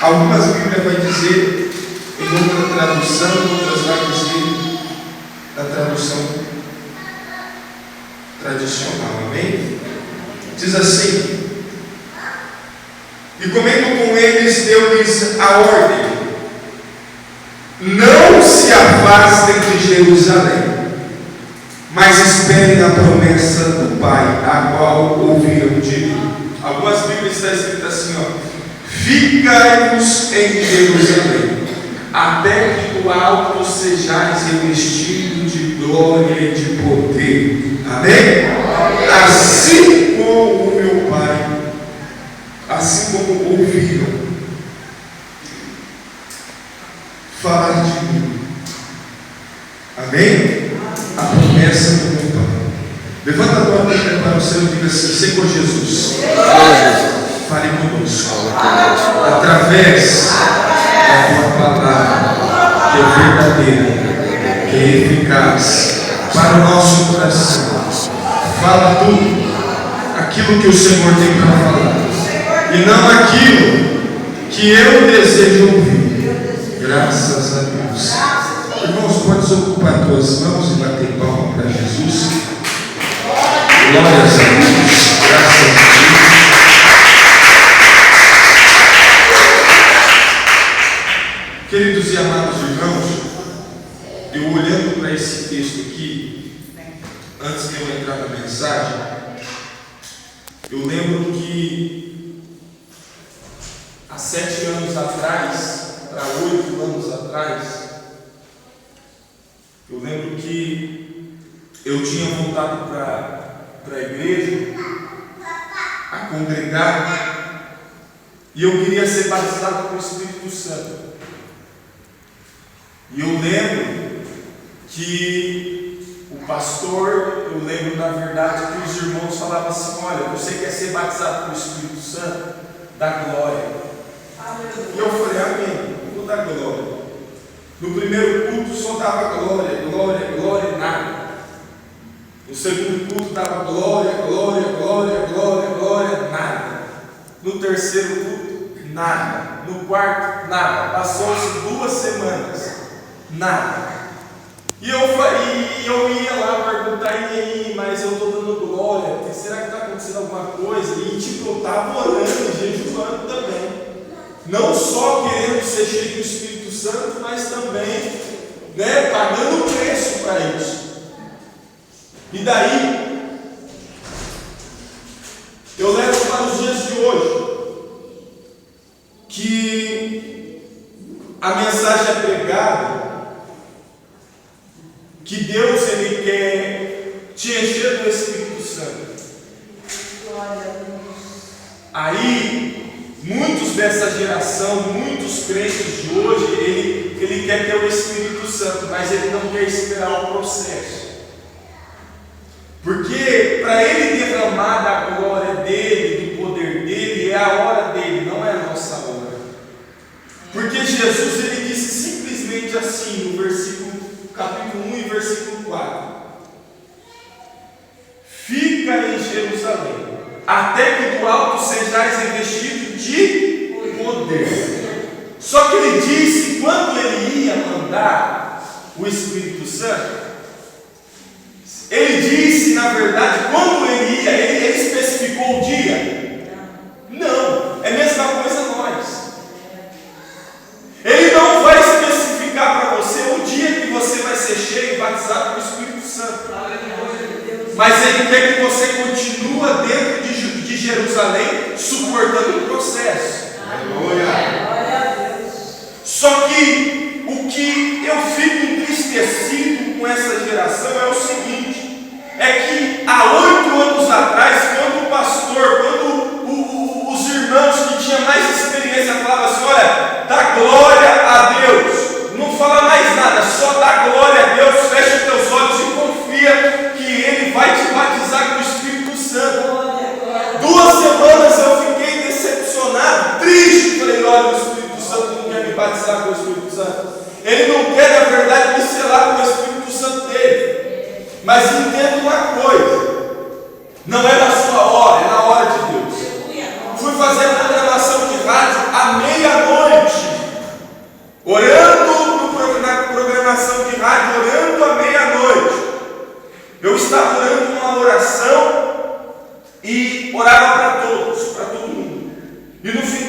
Algumas Bíblias vai dizer em outra tradução, outras vai dizer na tradução tradicional, amém? Diz assim: e comendo com eles, deu-lhes a ordem: não se afastem de Jerusalém, mas esperem a promessa do Pai, a qual ouviram de mim. Algumas Bíblias está escrito assim, ficai-vos em Jerusalém, até que do alto sejais revestidos de glória e de poder. Amém? Assim como o meu Pai, assim como ouviram falar de mim. Amém? A promessa do meu Pai. Levanta a tua Bíblia para o céu e diga assim: Senhor Jesus, fale conosco através da tua palavra, que é verdadeira, que é eficaz para o nosso coração. Fala tudo aquilo que o Senhor tem para falar, e não aquilo que eu desejo ouvir. Graças a Deus. Irmãos, podes ocupar tuas mãos e bater palma para Jesus. Glórias a Deus. Graças a Deus. Queridos e amados irmãos, eu olhando para esse texto aqui, antes de eu entrar na mensagem, eu lembro que há 7 anos atrás, para 8 anos atrás, eu lembro que eu tinha voltado para a igreja, a congregar, e eu queria ser batizado com o Espírito Santo. E eu lembro que o pastor, eu lembro na verdade que os irmãos falavam assim: olha, você quer ser batizado com o Espírito Santo? Dá glória. E eu falei: amém, eu vou dar glória. No primeiro culto só dava glória, glória, glória, nada. No segundo culto dava glória, glória, glória, glória, glória, nada. No terceiro culto, nada. No quarto, nada. Passou-se 2 semanas, nada. E eu ia lá perguntar: e aí, mas eu estou dando glória, será que está acontecendo alguma coisa? E eu estava orando e jejuando também. Não só querendo ser cheio do Espírito Santo, mas também, pagando preço para isso. E daí, eu levo para os dias de hoje, que a mensagem é pregada, que Deus Ele quer te encher do Espírito Santo. Aí, muitos dessa geração, muitos crentes de hoje, ele quer ter o Espírito Santo, mas ele não quer esperar o processo. Porque para ele derramar da glória dele, do poder dele, é a hora dele, não é a nossa hora. Porque Jesus ele disse simplesmente assim, no versículo, capítulo 1 e versículo 4: fica em Jerusalém, até que do alto sejais revestidos de poder. Só que ele disse quando ele ia mandar o Espírito Santo. Ele disse, na verdade, quando ele ia, ele especificou o dia? Não, é a mesma coisa nós. Ele não vai especificar para você o dia que você vai ser cheio e batizado com o Espírito Santo. Mas ele quer que você continue dentro de Jerusalém, suportando o processo. Só que o que eu fico entristecido com essa geração é o seguinte: é que há 8 anos atrás, quando o pastor, quando os irmãos que tinham mais experiência falavam assim: olha, dá glória a Deus, não fala mais nada, só dá glória a Deus, fecha os teus olhos e confia que Ele vai te batizar com o Espírito Santo. 2 semanas eu fiquei decepcionado, triste, falei: olha, o Espírito Santo não quer me batizar com o Espírito Santo, Ele não quer, na verdade, me selar com o Espírito Santo dele. Mas entenda uma coisa: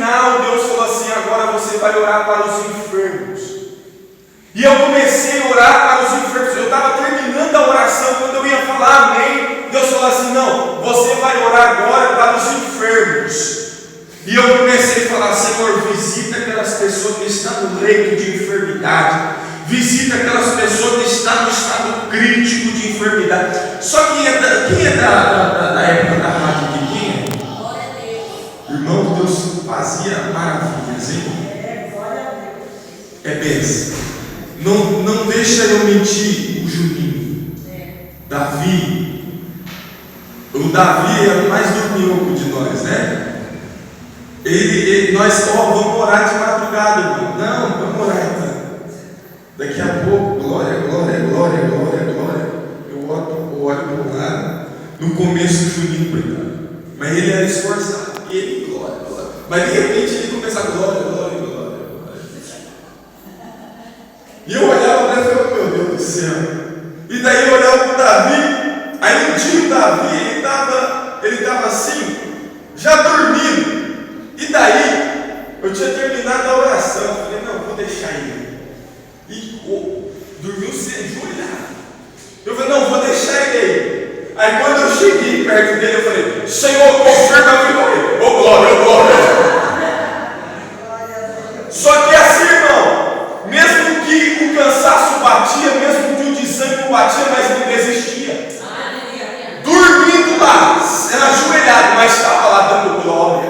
final, Deus falou assim: agora você vai orar para os enfermos. E eu comecei a orar para os enfermos. Eu estava terminando a oração, quando eu ia falar amém, Deus falou assim: não, você vai orar agora para os enfermos. E eu comecei a falar: Senhor, visita aquelas pessoas que estão no leito de enfermidade, visita aquelas pessoas que estão no estado crítico de enfermidade. Só que quem é da época da rádio aqui? Quem é? Glória a Deus. Irmão, Deus fazia maravilhas, hein? Glória a Deus. É bênção. Não deixa eu mentir o Juninho. Davi. O Davi é o mais dorminhoco de nós, né? Nós vamos orar de madrugada, irmão. Não, vamos orar então. Daqui a pouco, glória, glória, glória, glória, glória. Eu olho para o lado. No começo, o Juninho, coitado. Mas ele era esforçado. E ele, glória, glória. Mas de repente ele começava, glória, glória, glória, glória. E eu olhava para ele e falava: meu Deus do céu. E daí eu olhava para o Davi. Aí um dia o Davi, ele estava assim, já dormindo. E daí, eu tinha terminado a oração. Eu falei: não, vou deixar ele. E dormiu ajoelhado. Eu falei: não, vou deixar ele aí. Aí quando eu cheguei perto dele, eu falei: Senhor, confirma a vitória. Ô glória, ô glória. Só que assim, irmão, mesmo que o cansaço batia, mesmo que o desânimo batia, mas não desistia. Dormindo lá, ajoelhado, mas estava lá dando glória.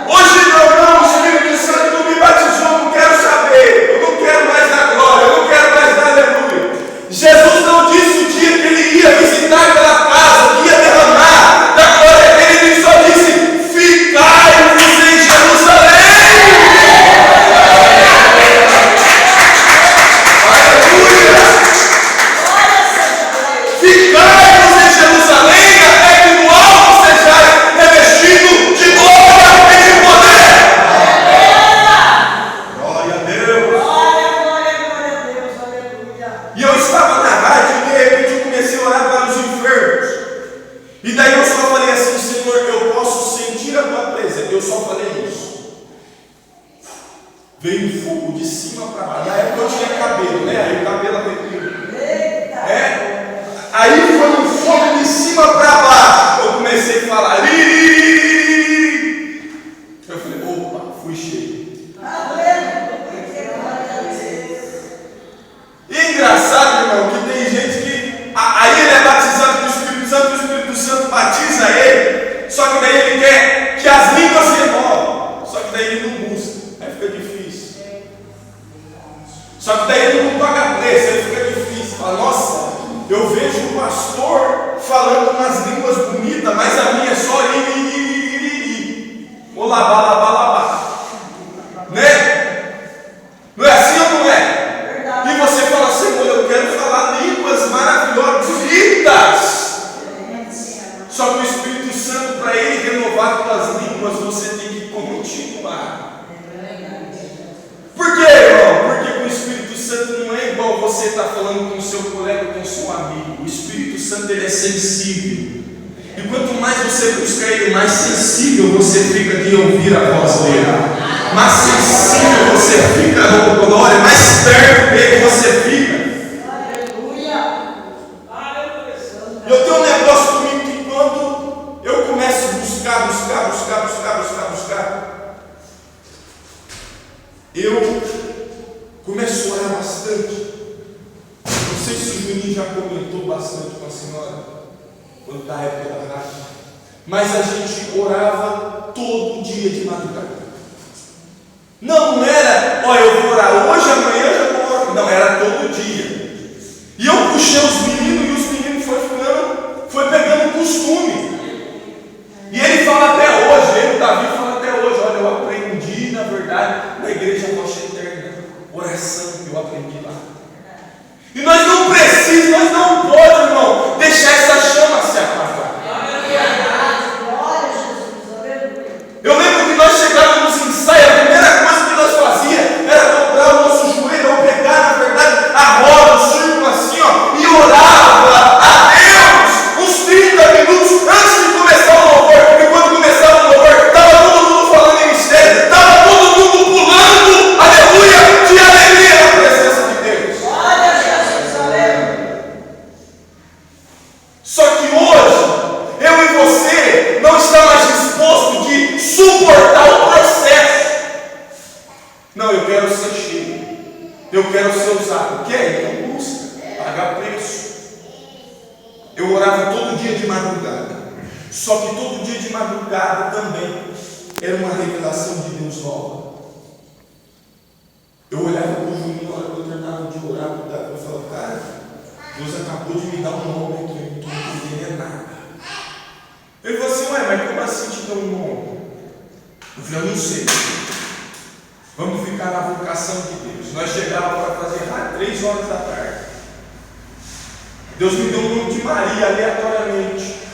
Hoje não, o Espírito Santo não me batizou, não quero saber, eu não quero mais dar glória, eu não quero mais dar aleluia. Jesus não disse o dia que ele ia visitar aquela casa, que ia derramar da glória dele, ele só disse: ficai-vos em Jerusalém. Aleluia! Ficai-vos em Jerusalém até que no alto sejais revestido de glória e de poder. Glória a Deus. Glória a Deus, aleluia. E eu estava na rádio e de repente eu comecei a orar para os enfermos. E daí eu só falei assim: Senhor, eu posso sentir a tua presença. Eu só falei isso. Veio fogo de cima para baixo. Na época eu tinha cabelo, né? Aí o cabelo arrepiou. Aí foi um fogo de cima para baixo. Eu comecei a falar. Eu falei: opa, fui cheio. E é engraçado, irmão, que tem gente que aí ele é batizado com o Espírito Santo batiza ele, só que daí ele quer que as línguas se renovem. Só que daí ele não busca, aí fica difícil. Só que daí ele não toca a preço, aí fica difícil. Fala: nossa, eu vejo o pastor falando umas línguas bonitas, mas a minha é só olá, né? Não é assim ou não é? E você fala: Senhor, eu quero falar línguas maravilhosas, bonitas. Só que o Espírito Santo, para ele renovar tuas línguas, você tem que continuar. Por quê, irmão? Porque com o Espírito Santo não é igual você estar falando com o seu colega, com o seu amigo. O Espírito Santo, ele é sensível. E quanto mais você busca ele, mais sensível você fica de ouvir a voz dele. Mais sensível você fica, oh glória, mais perto dele você fica. Eu tenho um negócio comigo que quando eu começo a buscar, eu começo a orar bastante. Não sei se o Juninho já comentou bastante com a senhora, quando da época da rádio, mas a gente orava todo dia de madrugada. Não era, olha, eu vou orar hoje, amanhã eu já vou orar. Não, era todo dia. E eu puxei os meninos, e os meninos foi pegando costume. E ele fala até hoje, o Davi fala até hoje: olha, eu aprendi, na verdade, na igreja Rocha Eterna, oração, eu aprendi lá. E nós não precisamos, nós não podemos, irmão, deixar essa chama se apagar. Eu lembro que nós chegávamos nos ensaios, a primeira coisa que nós fazíamos era dobrar o nosso joelho, ou pegar, na verdade, a roda, o círculo assim, ó, e orava a Deus uns 30 minutos antes de começar o louvor. E quando começava o louvor, estava todo mundo falando em Só que todo dia de madrugada também era uma revelação de Deus nova. Eu olhava para o Juninho, na hora que eu terminava de orar, eu falava, cara, Deus acabou de me dar um nome aqui, eu não estou entendendo nada. Ele falou assim, ué, mas como assim te deu um nome? Eu falei, eu não sei. Vamos ficar na vocação de Deus. Nós chegávamos para fazer 3 horas da tarde. Deus me deu o nome de Maria, aleatoriamente.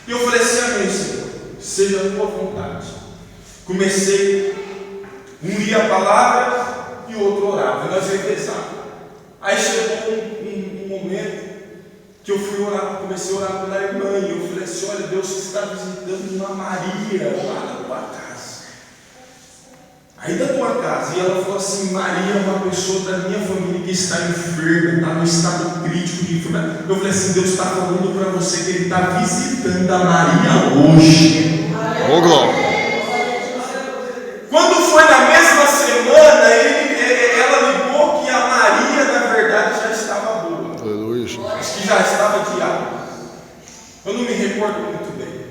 E eu falei assim, amém, Senhor, seja a tua vontade. Comecei, um lia a palavra e o outro orava, e nós revezávamos. Aí chegou um momento que eu fui orar, comecei a orar pela irmã, e eu falei assim, olha, Deus está visitando uma Maria lá na tua casa. Aí da tua casa, e ela falou assim, Maria é uma pessoa da minha família que está enferma, está no estado crítico de enfermidade. Eu falei assim, Deus está falando para você que Ele está visitando a Maria hoje. Ô, glória. Quando foi na mesma semana, ela ligou que a Maria, na verdade, já estava boa. Aleluia. Acho que já estava de alta. Eu não me recordo muito bem.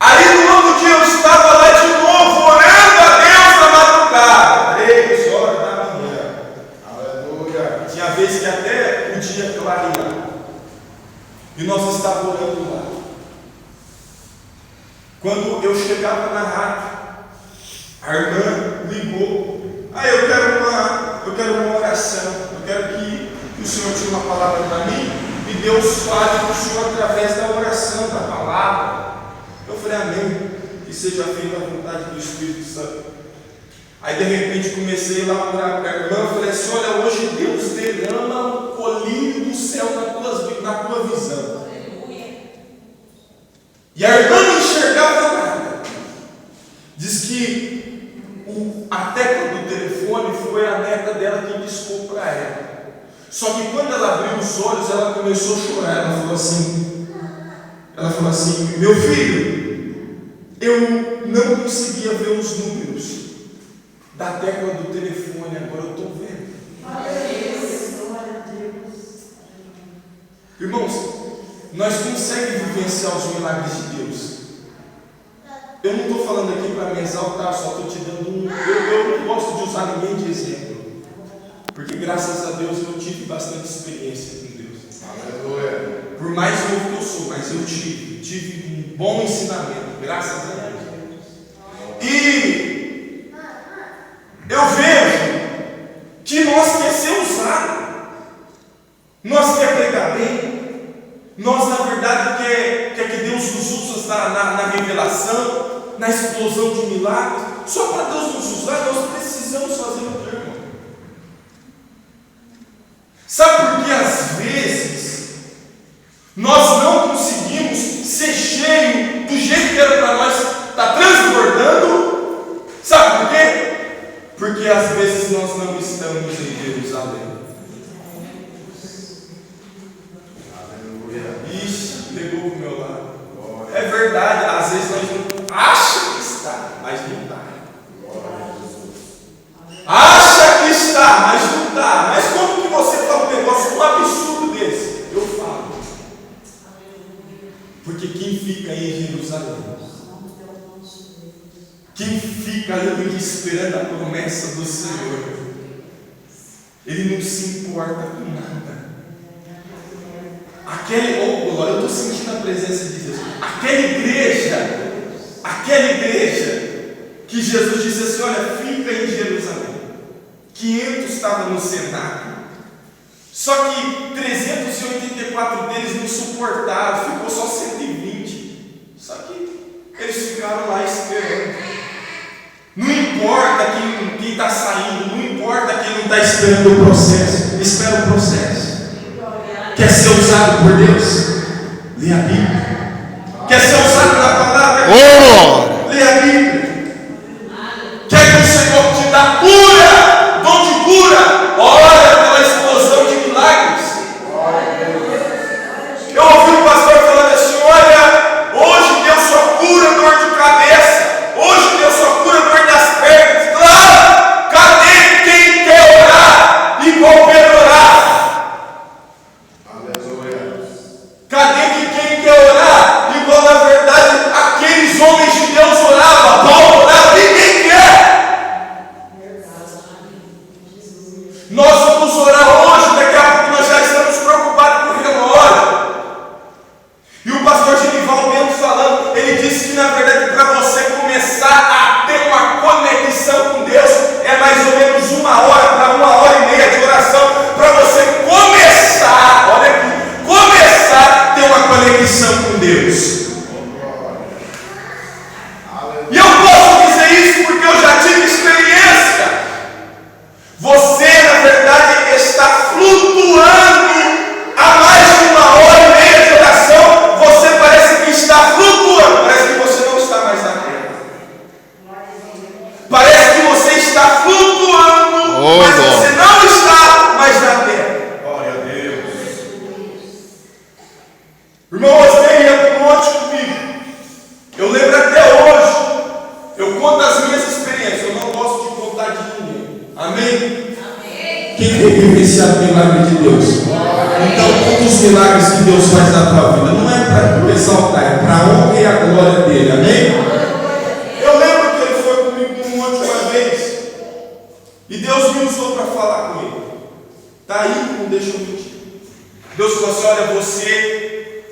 Aí no outro dia eu estava lá de novo, orando a Deus na madrugada. 3 horas da manhã. Aleluia. Tinha vez que até o dia clareava. E nós estávamos orando lá. Quando eu chegava na rádio, a irmã ligou. Eu quero uma oração. Eu quero que o Senhor tire uma palavra para mim e Deus fale com o Senhor através da oração, da palavra. Eu falei, amém, que seja feita a vontade do Espírito Santo. Aí de repente comecei lá a orar para a irmã, falei assim, olha, hoje Deus derrama um colírio do céu na tua visão. E a irmã não enxergava nada. Diz que a tecla do telefone foi a neta dela que piscou para ela. Só que quando ela abriu os olhos, ela começou a chorar. Ela falou assim, meu filho, eu não conseguia ver os números da tecla do telefone, agora eu estou vendo. Irmãos, nós conseguimos vivenciar os milagres de Deus. Eu não estou falando aqui para me exaltar, só estou te dando eu não gosto de usar ninguém de exemplo, porque graças a Deus eu tive bastante experiência com Deus. Aleluia. Por mais novo que eu sou, mas eu tive um bom ensinamento, graças a Deus. E eu vejo que nós queremos ser usados, nós queremos pregar bem, nós na verdade quer que Deus nos use na revelação, na explosão de milagres. Só para Deus nos usar, nós precisamos fazer o que, irmão? Sabe por que às vezes nós não conseguimos ser cheios do jeito que era para nós estar transbordando? Sabe por quê? Porque às vezes nós não estamos em Jerusalém. Ixi, pegou para o meu lado. É verdade, às vezes nós não achamos que está, mas não está. Acha que está, mas não está. Mas como que você fala um negócio, um absurdo desse? Eu falo. Porque quem fica aí em Jerusalém, quem fica ali esperando a promessa do Senhor, ele não se importa com nada. Eu estou sentindo a presença de Deus. Aquela igreja que Jesus disse assim, olha, fica em Jerusalém. 500 estavam no cenáculo. Só que 384 deles não suportaram, ficou só 120. Só que eles ficaram lá esperando. Não importa quem está saindo, não importa quem não está esperando o processo, espera o processo. Quer ser usado por Deus? Lê a Bíblia. Quer ser usado na palavra? Lê a Bíblia. Quer que o Senhor te dá cura, dom de cura? Ora pela explosão de milagres. Eu ouvi um pastor falando assim, olha, hoje Deus só cura dor de cabeça, hoje Deus só cura dor das pernas. Claro, cadê quem quer orar igual Pedro orava? Cadê quem quer orar igual na verdade E eu posso dizer isso porque eu já tive experiência. Você, na verdade, está flutuando há mais de 1h30 de oração. Você parece que está flutuando. Parece que você não está mais na terra. Parece que você está flutuando, mas você não está mais na terra. Glória a Deus. Irmão, você ia para o monte comigo. Eu lembro até hoje. Eu conto as minhas experiências. Eu não gosto de contar de ninguém. Amém? Quem tem vivenciado o milagre de Deus? Então, um dos milagres que Deus faz na tua vida não é para exaltar, é para a honra e a glória dele. Amém? Eu lembro que ele foi comigo num monte uma vez e Deus me usou para falar com ele. Está aí, não deixa eu mentir. Deus falou assim: olha, você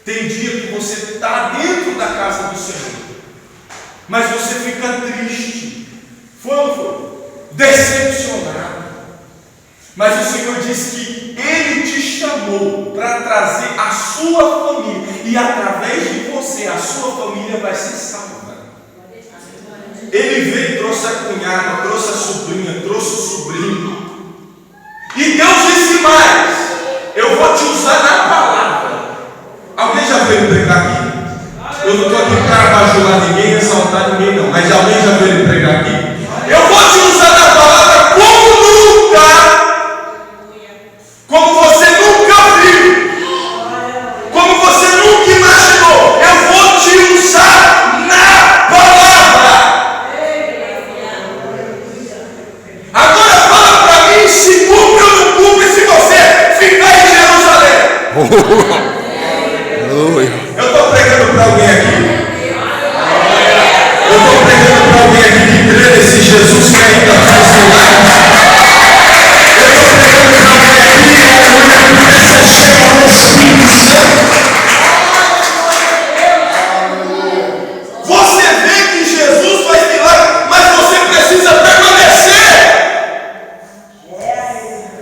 tem dia que você está dentro da casa do Senhor, mas você fica triste. Foi ou não foi? Decepcionado. Mas o Senhor disse que Ele te chamou para trazer a sua família, e através de você a sua família vai ser salva. Ele veio, trouxe a cunhada, trouxe a sobrinha, trouxe o sobrinho. E Deus disse mais: eu vou te usar na palavra. Alguém já veio pregar aqui? Eu não estou aqui para bajular ninguém, exaltar ninguém não, mas alguém já veio pregar aqui? Eu vou te usar na palavra como nunca. Como você nunca viu, como você nunca imaginou, eu vou te usar na palavra. Agora fala para mim se cumpre ou não cumpre se você ficar em Jerusalém. Eu estou pregando para alguém aqui. Eu estou pregando para alguém aqui que crê nesse Jesus que ainda faz milagres. Você vê que Jesus faz milagre, mas você precisa permanecer.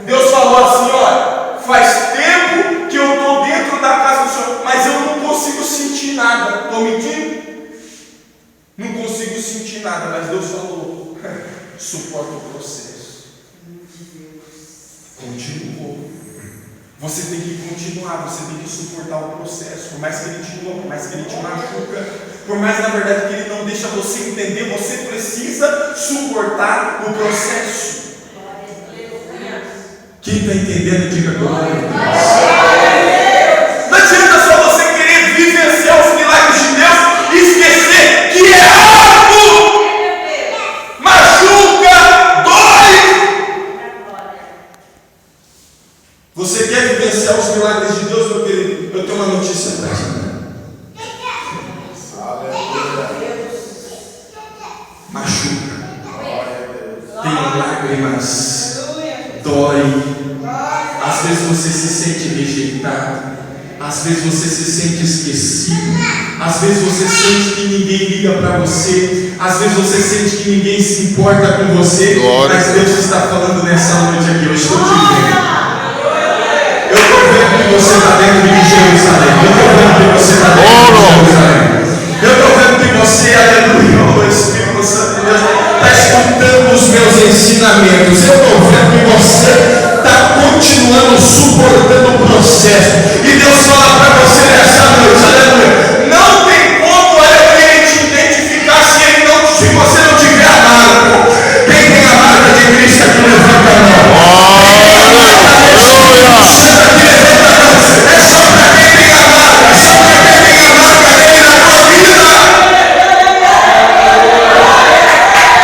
Deus falou assim: olha, faz tempo que eu estou dentro da casa do Senhor, mas eu não consigo sentir nada. Estou mentindo? Não consigo sentir nada, mas Deus falou: suporta o processo. Continuou. Você tem que continuar, você tem que suportar o processo. Por mais que ele te louca, por mais que ele te machuca, por mais na verdade que ele não deixa você entender, você precisa suportar o processo. Quem está entendendo, diga glória a Deus. Não adianta só você querer vivenciar os milagres de Deus e esquecer que é algo machuca, dói. Você quer vivenciar os milagres de Deus, meu querido? Eu tenho uma notícia para ti. Machuca, tem lágrimas, dói. Às vezes você se sente rejeitado, às vezes você se sente esquecido, às vezes você sente que ninguém liga para você, às vezes você sente que ninguém se importa com você. Mas Deus está falando nessa noite aqui: eu estou te vendo. Eu estou vendo que você está dentro de Jerusalém. Eu estou vendo que você está dentro de Jerusalém. Eu estou vendo que você, aleluia, o Espírito Santo de Deus, está escutando os meus ensinamentos. Eu estou vendo que você está continuando suportando o processo.